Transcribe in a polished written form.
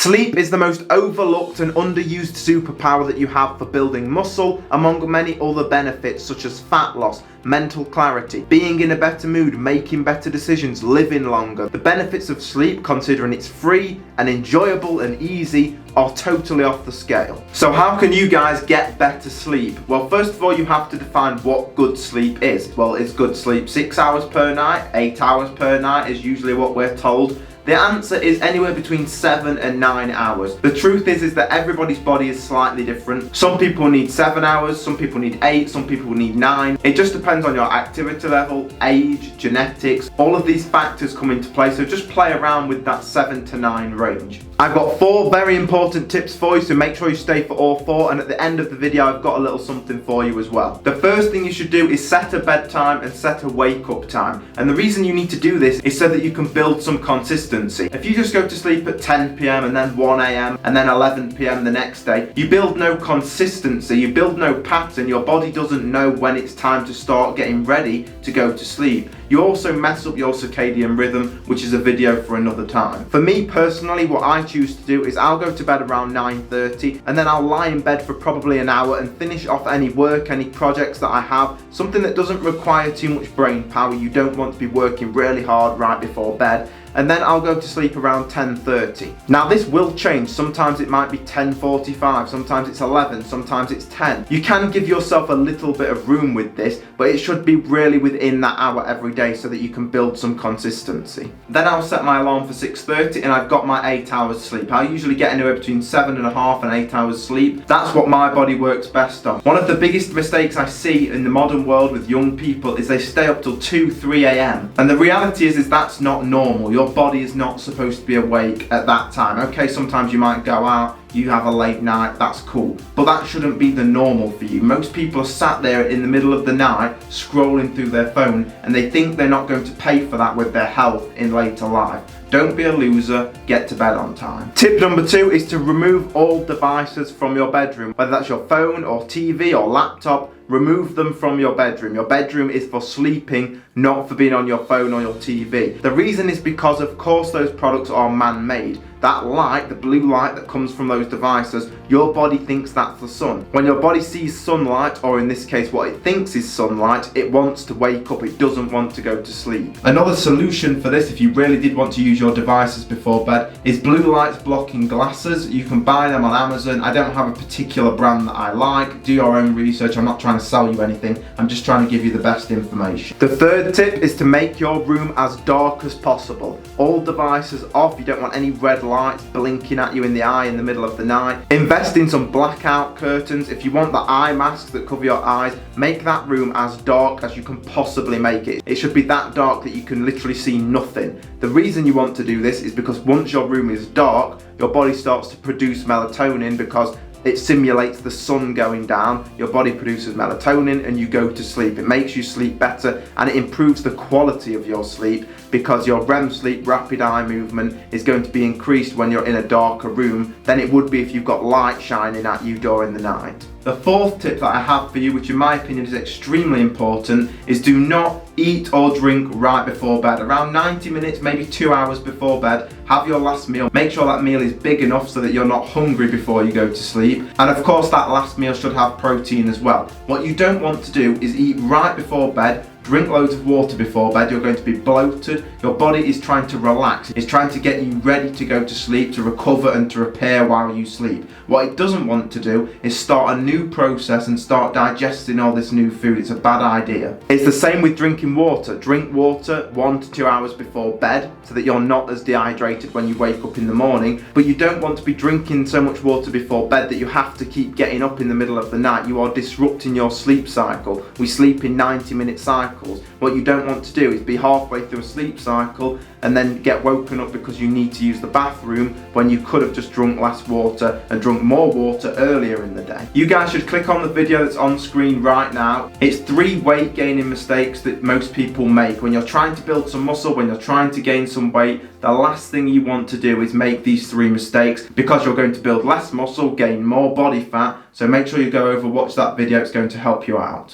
Sleep is the most overlooked and underused superpower that you have for building muscle, among many other benefits such as fat loss, mental clarity, being in a better mood, making better decisions, living longer. The benefits of sleep, considering it's free and enjoyable and easy, are totally off the scale. So how can you guys get better sleep? Well, first of all, you have to define what good sleep is. Well, is good sleep 6 hours per night? 8 hours per night is usually what we're told. The answer is anywhere between 7 and 9 hours. The truth is that everybody's body is slightly different. Some people need 7 hours, some people need 8, some people need 9. It just depends on your activity level, age, genetics. All of these factors come into play, so just play around with that 7 to 9 range. I've got 4 very important tips for you, so make sure you stay for all 4, and at the end of the video I've got a little something for you as well. The first thing you should do is set a bedtime and set a wake up time. And the reason you need to do this is so that you can build some consistency. If you just go to sleep at 10 PM and then 1 AM and then 11 PM the next day, you build no consistency, you build no pattern, your body doesn't know when it's time to start getting ready to go to sleep. You also mess up your circadian rhythm, which is a video for another time. For me personally, what I choose to do is I'll go to bed around 9:30 and then I'll lie in bed for probably an hour and finish off any work, any projects that I have, something that doesn't require too much brain power. You don't want to be working really hard right before bed. And then I'll go to sleep around 10:30. Now this will change. Sometimes it might be 10:45, sometimes it's 11, sometimes it's 10. You can give yourself a little bit of room with this, but it should be really within that hour every day so that you can build some consistency. Then I'll set my alarm for 6:30 and I've got my 8 hours sleep. I usually get anywhere between 7.5 and 8 hours sleep. That's what my body works best on. One of the biggest mistakes I see in the modern world with young people is they stay up till 2, 3 AM. And the reality is that's not normal. Your body is not supposed to be awake at that time. Okay, sometimes you might go out, you have a late night, that's cool. But that shouldn't be the normal for you. Most people are sat there in the middle of the night scrolling through their phone and they think they're not going to pay for that with their health in later life. Don't be a loser, get to bed on time. Tip number 2 is to remove all devices from your bedroom. Whether that's your phone or TV or laptop, remove them from your bedroom. Your bedroom is for sleeping, not for being on your phone or your TV. The reason is because of course those products are man-made. That light, the blue light that comes from those devices, your body thinks that's the sun. When your body sees sunlight, or in this case what it thinks is sunlight, it wants to wake up, it doesn't want to go to sleep. Another solution for this, if you really did want to use your devices before bed, is blue light blocking glasses. You can buy them on Amazon. I don't have a particular brand that I like. Do your own research. I'm not trying to sell you anything. I'm just trying to give you the best information. The third tip is to make your room as dark as possible. All devices off. You don't want any red lights blinking at you in the eye in the middle of the night. Invest in some blackout curtains. If you want the eye masks that cover your eyes, make that room as dark as you can possibly make it. It should be that dark that you can literally see nothing. The reason you want to do this is because once your room is dark, your body starts to produce melatonin because it simulates the sun going down. Your body produces melatonin and you go to sleep. It makes you sleep better and it improves the quality of your sleep because your REM sleep, rapid eye movement, is going to be increased when you're in a darker room than it would be if you've got light shining at you during the night. The fourth tip that I have for you, which in my opinion is extremely important, is do not eat or drink right before bed. Around 90 minutes, maybe 2 hours before bed, have your last meal. Make sure that meal is big enough so that you're not hungry before you go to sleep. And of course that last meal should have protein as well. What you don't want to do is eat right before bed, drink loads of water before bed. You're going to be bloated. Your body is trying to relax. It's trying to get you ready to go to sleep, to recover and to repair while you sleep. What it doesn't want to do is start a new process and start digesting all this new food. It's a bad idea. It's the same with drinking water. Drink water 1 to 2 hours before bed so that you're not as dehydrated when you wake up in the morning. But you don't want to be drinking so much water before bed that you have to keep getting up in the middle of the night. You are disrupting your sleep cycle. We sleep in 90-minute cycles. What you don't want to do is be halfway through a sleep cycle and then get woken up because you need to use the bathroom when you could have just drunk less water and drunk more water earlier in the day. You guys should click on the video that's on screen right now. It's 3 weight gaining mistakes that most people make. When you're trying to build some muscle, when you're trying to gain some weight, the last thing you want to do is make these 3 mistakes because you're going to build less muscle, gain more body fat. So make sure you go over, watch that video, it's going to help you out.